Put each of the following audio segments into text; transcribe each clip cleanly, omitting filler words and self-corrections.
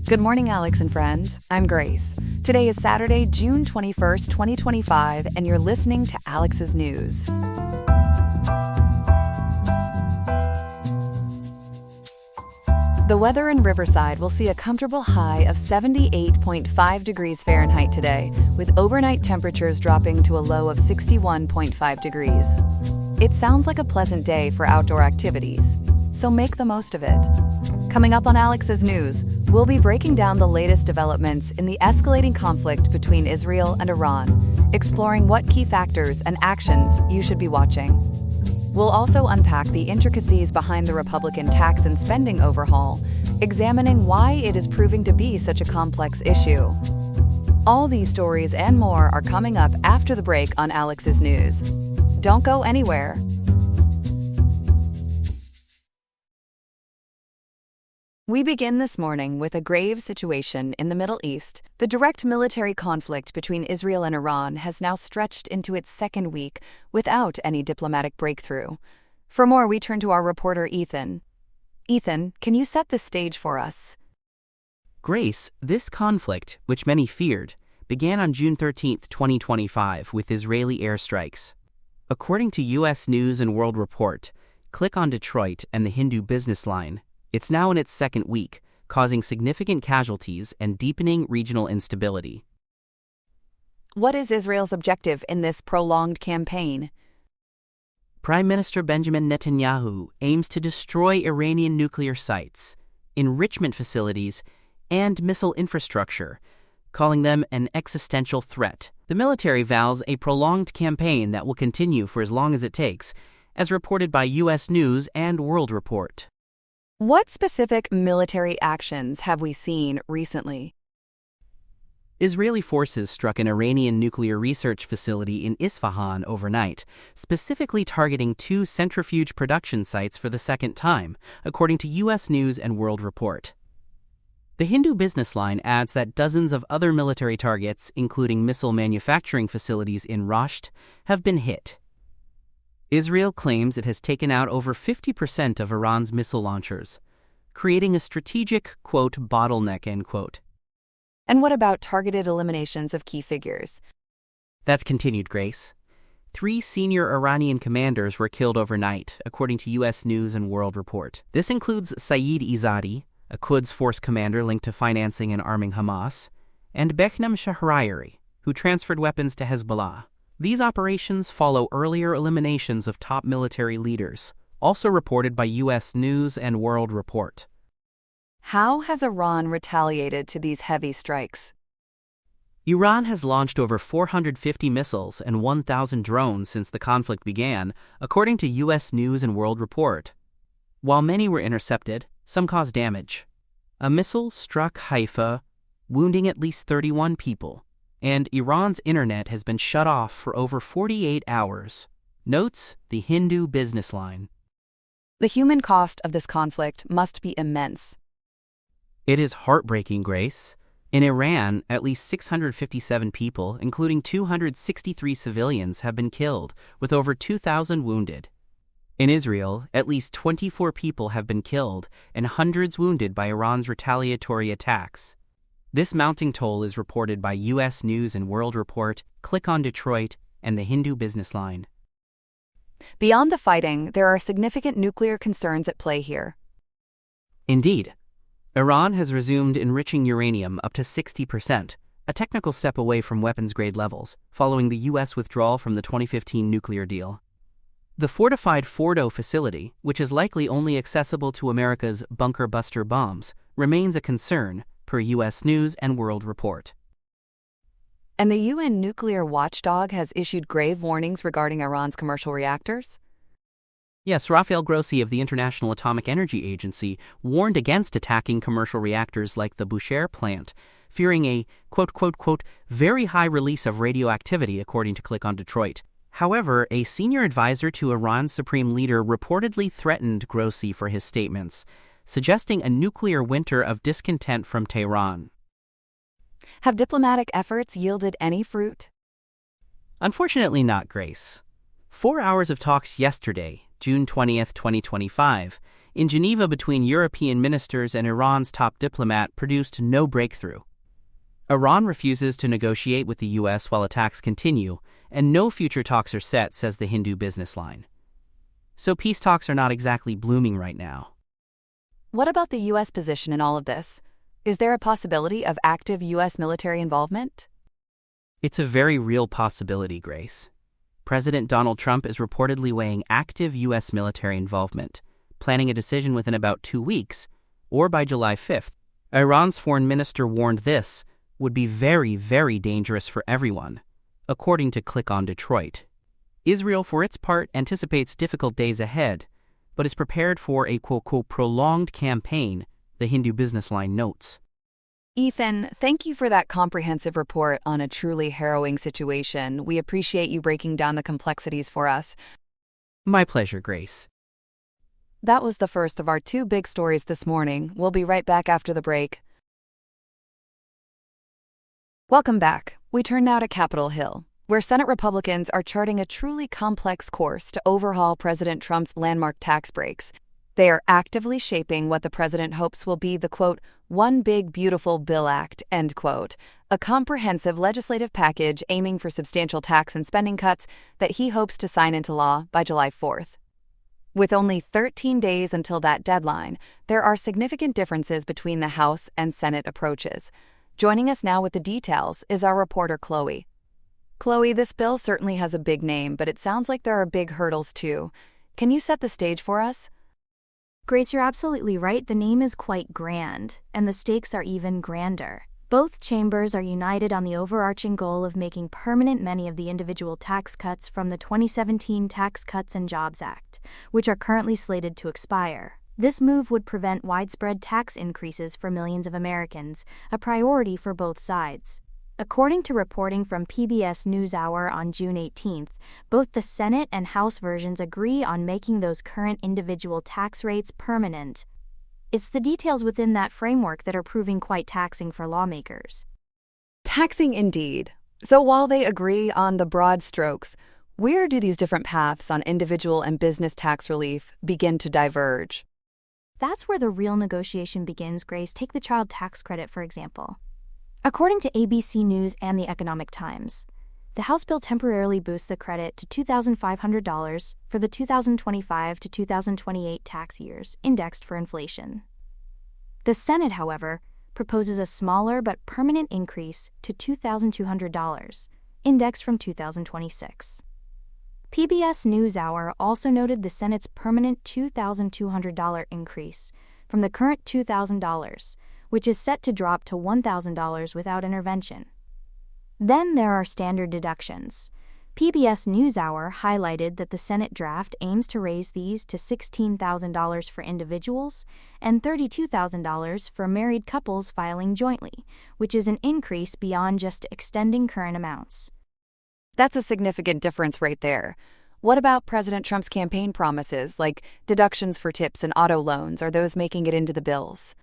Good morning, Alex and friends. I'm Grace. Today is Saturday, June 21st, 2025, and you're listening to Alex's News. The weather in Riverside will see a comfortable high of 78.5 degrees Fahrenheit today, with overnight temperatures dropping to a low of 61.5 degrees. It sounds like a pleasant day for outdoor activities, so make the most of it. Coming up on Alex's News, we'll be breaking down the latest developments in the escalating conflict between Israel and Iran, exploring what key factors and actions you should be watching. We'll also unpack the intricacies behind the Republican tax and spending overhaul, examining why it is proving to be such a complex issue. All these stories and more are coming up after the break on Alex's News. Don't go anywhere. We begin this morning with a grave situation in the Middle East. The direct military conflict between Israel and Iran has now stretched into its second week without any diplomatic breakthrough. For more, we turn to our reporter Ethan. Ethan, can you set the stage for us? Grace, this conflict, which many feared, began on June 13, 2025, with Israeli airstrikes. According to U.S. News and World Report, click on Detroit and the Hindu Business Line. It's now in its second week, causing significant casualties and deepening regional instability. What is Israel's objective in this prolonged campaign? Prime Minister Benjamin Netanyahu aims to destroy Iranian nuclear sites, enrichment facilities, and missile infrastructure, calling them an existential threat. The military vows a prolonged campaign that will continue for as long as it takes, as reported by U.S. News and World Report. What specific military actions have we seen recently? Israeli forces struck an Iranian nuclear research facility in Isfahan overnight, specifically targeting two centrifuge production sites for the second time, according to U.S. News and World Report. The Hindu Business Line adds that dozens of other military targets, including missile manufacturing facilities in Rasht, have been hit. Israel claims it has taken out over 50% of Iran's missile launchers, creating a strategic, quote, bottleneck, end quote. And what about targeted eliminations of key figures? That's continued, Grace. 3 senior Iranian commanders were killed overnight, according to U.S. News and World Report. This includes Saeed Izzadi, a Quds Force commander linked to financing and arming Hamas, and Behnam Shahrayari, who transferred weapons to Hezbollah. These operations follow earlier eliminations of top military leaders, also reported by U.S. News and World Report. How has Iran retaliated to these heavy strikes? Iran has launched over 450 missiles and 1,000 drones since the conflict began, according to U.S. News and World Report. While many were intercepted, some caused damage. A missile struck Haifa, wounding at least 31 people. And Iran's internet has been shut off for over 48 hours, notes the Hindu Business Line. The human cost of this conflict must be immense. It is heartbreaking, Grace. In Iran, at least 657 people, including 263 civilians, have been killed, with over 2,000 wounded. In Israel, at least 24 people have been killed and hundreds wounded by Iran's retaliatory attacks. This mounting toll is reported by U.S. News and World Report, Click on Detroit, and the Hindu Business Line. Beyond the fighting, there are significant nuclear concerns at play here. Indeed. Iran has resumed enriching uranium up to 60%, a technical step away from weapons-grade levels, following the U.S. withdrawal from the 2015 nuclear deal. The fortified Fordo facility, which is likely only accessible to America's bunker-buster bombs, remains a concern, per U.S. News and World Report. And the UN nuclear watchdog has issued grave warnings regarding Iran's commercial reactors? Yes, Rafael Grossi of the International Atomic Energy Agency warned against attacking commercial reactors like the Bushehr plant, fearing a, quote, quote, quote, very high release of radioactivity, according to Click on Detroit. However, a senior advisor to Iran's supreme leader reportedly threatened Grossi for his statements, suggesting a nuclear winter of discontent from Tehran. Have diplomatic efforts yielded any fruit? Unfortunately not, Grace. 4 hours of talks yesterday, June 20th, 2025, in Geneva between European ministers and Iran's top diplomat produced no breakthrough. Iran refuses to negotiate with the U.S. while attacks continue, and no future talks are set, says the Hindu business line. So peace talks are not exactly blooming right now. What about the U.S. position in all of this? Is there a possibility of active U.S. military involvement? It's a very real possibility, Grace. President Donald Trump is reportedly weighing active U.S. military involvement, planning a decision within about 2 weeks, or by July 5th. Iran's foreign minister warned this would be very, very dangerous for everyone, according to Click on Detroit. Israel, for its part, anticipates difficult days ahead, but is prepared for a quote-unquote prolonged campaign, the Hindu business line notes. Ethan, thank you for that comprehensive report on a truly harrowing situation. We appreciate you breaking down the complexities for us. My pleasure, Grace. That was the first of our 2 big stories this morning. We'll be right back after the break. Welcome back. We turn now to Capitol Hill, where Senate Republicans are charting a truly complex course to overhaul President Trump's landmark tax breaks. They are actively shaping what the president hopes will be the, quote, One Big Beautiful Bill Act, end quote, a comprehensive legislative package aiming for substantial tax and spending cuts that he hopes to sign into law by July 4th. With only 13 days until that deadline, there are significant differences between the House and Senate approaches. Joining us now with the details is our reporter, Chloe. Chloe, this bill certainly has a big name, but it sounds like there are big hurdles too. Can you set the stage for us? Grace, you're absolutely right. The name is quite grand, and the stakes are even grander. Both chambers are united on the overarching goal of making permanent many of the individual tax cuts from the 2017 Tax Cuts and Jobs Act, which are currently slated to expire. This move would prevent widespread tax increases for millions of Americans, a priority for both sides. According to reporting from PBS NewsHour on June 18th, both the Senate and House versions agree on making those current individual tax rates permanent. It's the details within that framework that are proving quite taxing for lawmakers. Taxing indeed. So while they agree on the broad strokes, where do these different paths on individual and business tax relief begin to diverge? That's where the real negotiation begins, Grace. Take the child tax credit, for example. According to ABC News and the Economic Times, the House bill temporarily boosts the credit to $2,500 for the 2025 to 2028 tax years, indexed for inflation. The Senate, however, proposes a smaller but permanent increase to $2,200, indexed from 2026. PBS NewsHour also noted the Senate's permanent $2,200 increase from the current $2,000, which is set to drop to $1,000 without intervention. Then there are standard deductions. PBS NewsHour highlighted that the Senate draft aims to raise these to $16,000 for individuals and $32,000 for married couples filing jointly, which is an increase beyond just extending current amounts. That's a significant difference right there. What about President Trump's campaign promises, like deductions for tips and auto loans? Are those making it into the bills?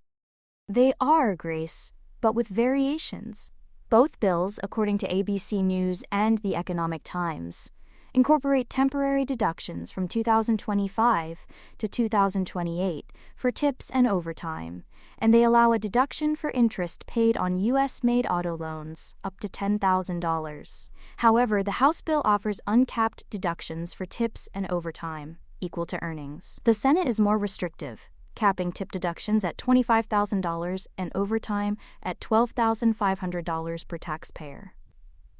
They are, Grace, but with variations. Both bills, according to ABC News and the Economic Times, incorporate temporary deductions from 2025 to 2028 for tips and overtime, and they allow a deduction for interest paid on U.S.-made auto loans up to $10,000. However, the House bill offers uncapped deductions for tips and overtime, equal to earnings. The Senate is more restrictive, capping tip deductions at $25,000 and overtime at $12,500 per taxpayer.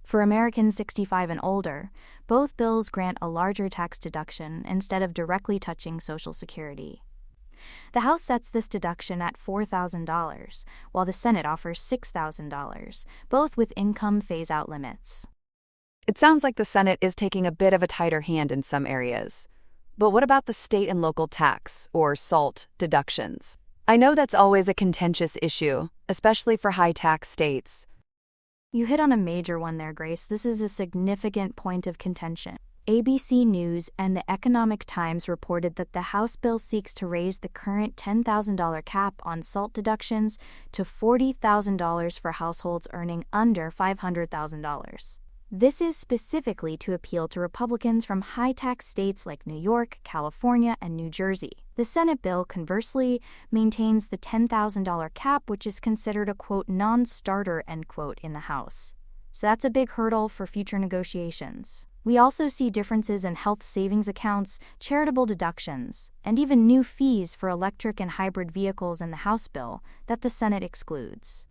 For Americans 65 and older, both bills grant a larger tax deduction instead of directly touching Social Security. The House sets this deduction at $4,000, while the Senate offers $6,000, both with income phase-out limits. It sounds like the Senate is taking a bit of a tighter hand in some areas. But what about the state and local tax, or SALT, deductions? I know that's always a contentious issue, especially for high-tax states. You hit on a major one there, Grace. This is a significant point of contention. ABC News and the Economic Times reported that the House bill seeks to raise the current $10,000 cap on SALT deductions to $40,000 for households earning under $500,000. This is specifically to appeal to Republicans from high-tax states like New York, California, and New Jersey. The Senate bill, conversely, maintains the $10,000 cap, which is considered a, quote, non-starter, end quote, in the House. So that's a big hurdle for future negotiations. We also see differences in health savings accounts, charitable deductions, and even new fees for electric and hybrid vehicles in the House bill that the Senate excludes.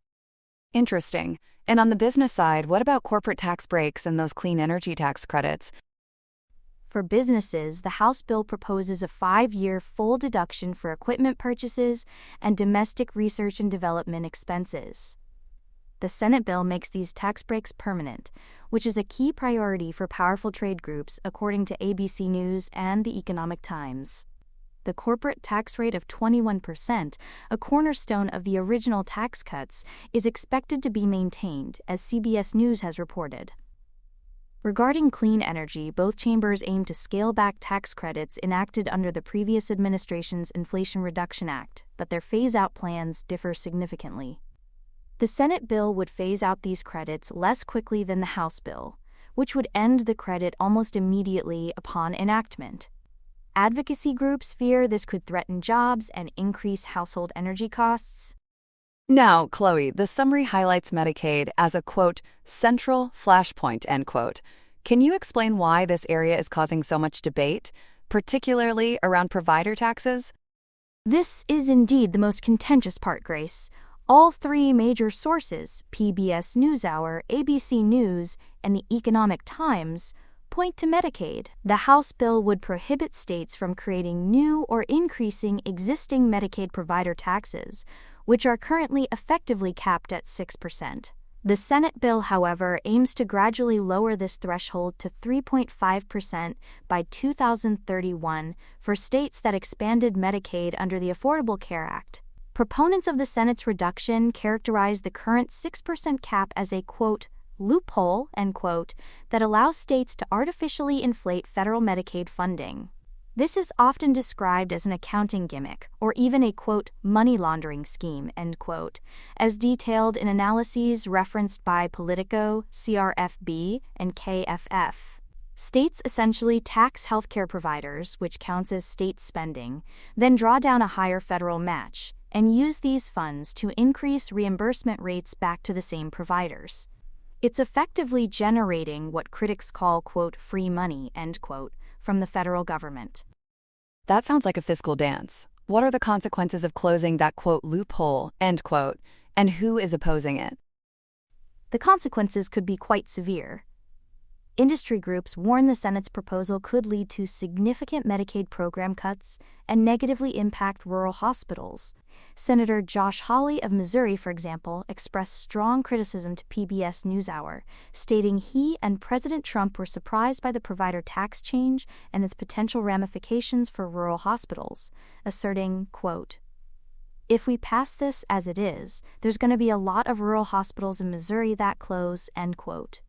Interesting. And on the business side, what about corporate tax breaks and those clean energy tax credits? For businesses, the House bill proposes a 5-year full deduction for equipment purchases and domestic research and development expenses. The Senate bill makes these tax breaks permanent, which is a key priority for powerful trade groups, according to ABC News and The Economic Times. The corporate tax rate of 21%, a cornerstone of the original tax cuts, is expected to be maintained, as CBS News has reported. Regarding clean energy, both chambers aim to scale back tax credits enacted under the previous administration's Inflation Reduction Act, but their phase-out plans differ significantly. The Senate bill would phase out these credits less quickly than the House bill, which would end the credit almost immediately upon enactment. Advocacy groups fear this could threaten jobs and increase household energy costs. Now, Chloe, the summary highlights Medicaid as a, quote, central flashpoint, end quote. Can you explain why this area is causing so much debate, particularly around provider taxes? This is indeed the most contentious part, Grace. All 3 major sources, PBS NewsHour, ABC News, and The Economic Times, point to Medicaid. The House bill would prohibit states from creating new or increasing existing Medicaid provider taxes, which are currently effectively capped at 6%. The Senate bill, however, aims to gradually lower this threshold to 3.5% by 2031 for states that expanded Medicaid under the Affordable Care Act. Proponents of the Senate's reduction characterize the current 6% cap as a, quote, loophole, end quote, that allows states to artificially inflate federal Medicaid funding. This is often described as an accounting gimmick or even a, quote, money laundering scheme, end quote, as detailed in analyses referenced by Politico, CRFB, and KFF. States essentially tax healthcare providers, which counts as state spending, then draw down a higher federal match, and use these funds to increase reimbursement rates back to the same providers. It's effectively generating what critics call, quote, free money, end quote, from the federal government. That sounds like a fiscal dance. What are the consequences of closing that, quote, loophole, end quote, and who is opposing it? The consequences could be quite severe. Industry groups warn the Senate's proposal could lead to significant Medicaid program cuts and negatively impact rural hospitals. Senator Josh Hawley of Missouri, for example, expressed strong criticism to PBS NewsHour, stating he and President Trump were surprised by the provider tax change and its potential ramifications for rural hospitals, asserting, quote, if we pass this as it is, there's going to be a lot of rural hospitals in Missouri that close, end quote.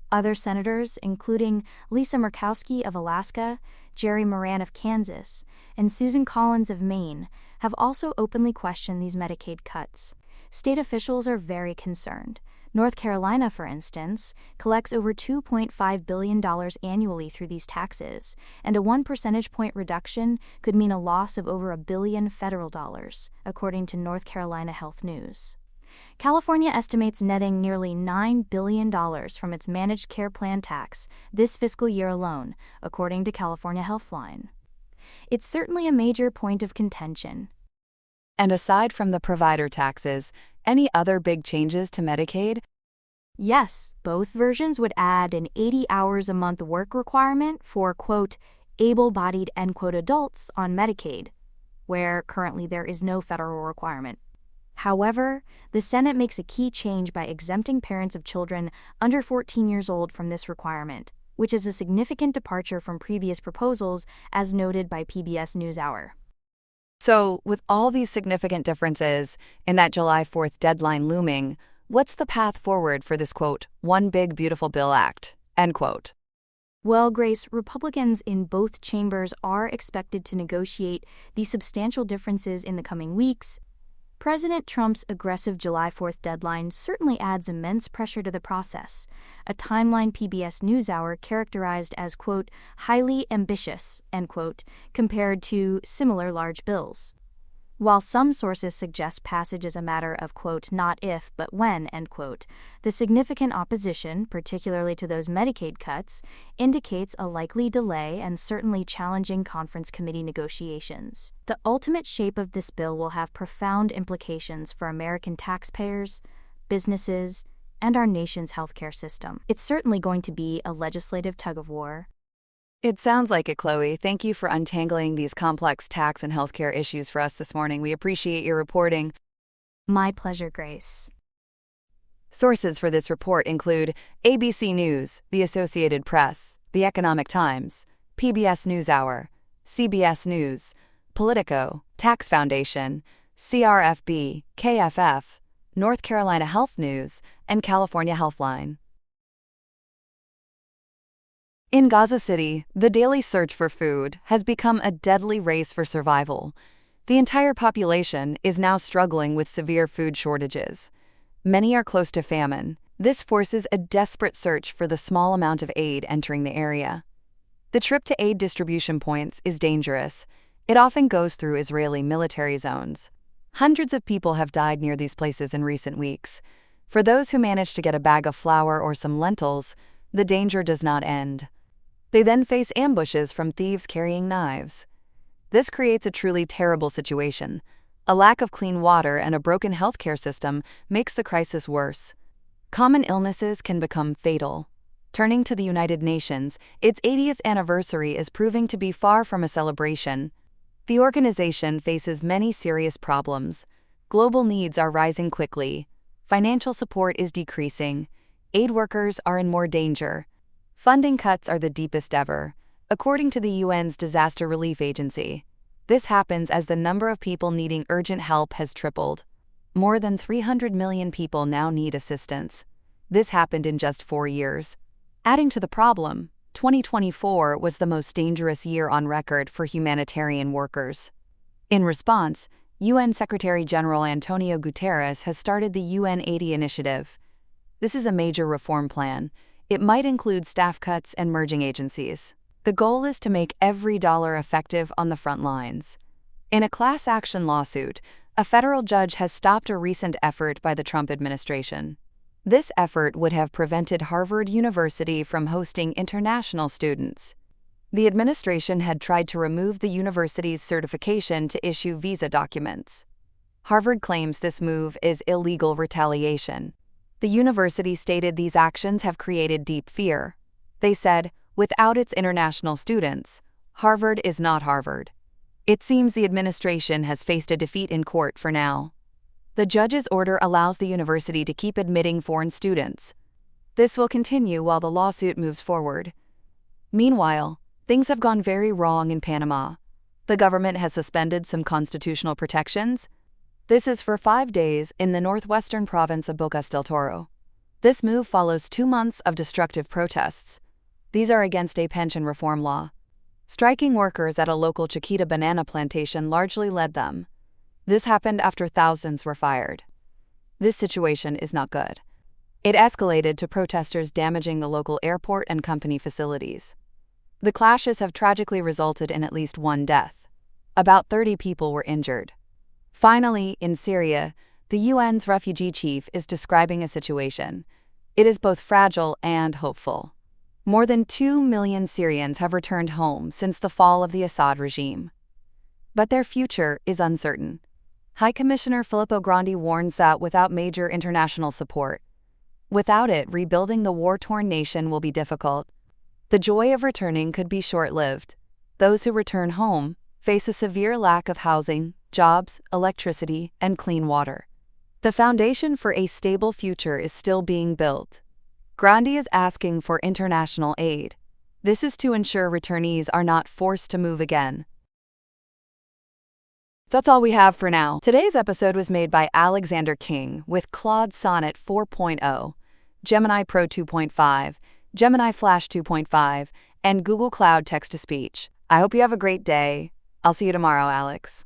Other senators, including Lisa Murkowski of Alaska, Jerry Moran of Kansas, and Susan Collins of Maine, have also openly questioned these Medicaid cuts. State officials are very concerned. North Carolina, for instance, collects over $2.5 billion annually through these taxes, and a 1 percentage point reduction could mean a loss of over $1 billion federal dollars, according to North Carolina Health News. California estimates netting nearly $9 billion from its managed care plan tax this fiscal year alone, according to California Healthline. It's certainly a major point of contention. And aside from the provider taxes, any other big changes to Medicaid? Yes, both versions would add an 80 hours a month work requirement for, quote, able-bodied, end quote, adults on Medicaid, where currently there is no federal requirement. However, the Senate makes a key change by exempting parents of children under 14 years old from this requirement, which is a significant departure from previous proposals, as noted by PBS NewsHour. So, with all these significant differences in that July 4th deadline looming, what's the path forward for this, quote, one big beautiful bill act, end quote? Well, Grace, Republicans in both chambers are expected to negotiate these substantial differences in the coming weeks. President Trump's aggressive July 4th deadline certainly adds immense pressure to the process, a timeline PBS NewsHour characterized as, quote, highly ambitious, end quote, compared to similar large bills. While some sources suggest passage is a matter of, quote, not if, but when, end quote, the significant opposition, particularly to those Medicaid cuts, indicates a likely delay and certainly challenging conference committee negotiations. The ultimate shape of this bill will have profound implications for American taxpayers, businesses, and our nation's healthcare system. It's certainly going to be a legislative tug-of-war. It sounds like it, Chloe. Thank you for untangling these complex tax and healthcare issues for us this morning. We appreciate your reporting. My pleasure, Grace. Sources for this report include ABC News, The Associated Press, The Economic Times, PBS NewsHour, CBS News, Politico, Tax Foundation, CRFB, KFF, North Carolina Health News, and California Healthline. In Gaza City, the daily search for food has become a deadly race for survival. The entire population is now struggling with severe food shortages. Many are close to famine. This forces a desperate search for the small amount of aid entering the area. The trip to aid distribution points is dangerous. It often goes through Israeli military zones. Hundreds of people have died near these places in recent weeks. For those who manage to get a bag of flour or some lentils, the danger does not end. They then face ambushes from thieves carrying knives. This creates a truly terrible situation. A lack of clean water and a broken healthcare system makes the crisis worse. Common illnesses can become fatal. Turning to the United Nations, its 80th anniversary is proving to be far from a celebration. The organization faces many serious problems. Global needs are rising quickly. Financial support is decreasing. Aid workers are in more danger. Funding cuts are the deepest ever, according to the UN's Disaster Relief Agency. This happens as the number of people needing urgent help has tripled. More than 300 million people now need assistance. This happened in just 4 years. Adding to the problem, 2024 was the most dangerous year on record for humanitarian workers. In response, UN Secretary-General Antonio Guterres has started the UN 80 initiative. This is a major reform plan. It might include staff cuts and merging agencies. The goal is to make every dollar effective on the front lines. In a class action lawsuit, a federal judge has stopped a recent effort by the Trump administration. This effort would have prevented Harvard University from hosting international students. The administration had tried to remove the university's certification to issue visa documents. Harvard claims this move is illegal retaliation. The university stated these actions have created deep fear. They said, without its international students, Harvard is not Harvard. It seems the administration has faced a defeat in court for now. The judge's order allows the university to keep admitting foreign students. This will continue while the lawsuit moves forward. Meanwhile, things have gone very wrong in Panama. The government has suspended some constitutional protections. This is for 5 days in the northwestern province of Bocas del Toro. This move follows 2 months of destructive protests. These are against a pension reform law. Striking workers at a local Chiquita banana plantation largely led them. This happened after thousands were fired. This situation is not good. It escalated to protesters damaging the local airport and company facilities. The clashes have tragically resulted in at least 1 death. About 30 people were injured. Finally, in Syria, the UN's refugee chief is describing a situation. It is both fragile and hopeful. More than 2 million Syrians have returned home since the fall of the Assad regime. But their future is uncertain. High Commissioner Filippo Grandi warns that without major international support, without it, rebuilding the war-torn nation will be difficult. The joy of returning could be short-lived. Those who return home face a severe lack of housing, jobs, electricity, and clean water. The foundation for a stable future is still being built. Grandi is asking for international aid. This is to ensure returnees are not forced to move again. That's all we have for now. Today's episode was made by Alexander King with Claude Sonnet 4.0, Gemini Pro 2.5, Gemini Flash 2.5, and Google Cloud Text-to-Speech. I hope you have a great day. I'll see you tomorrow, Alex.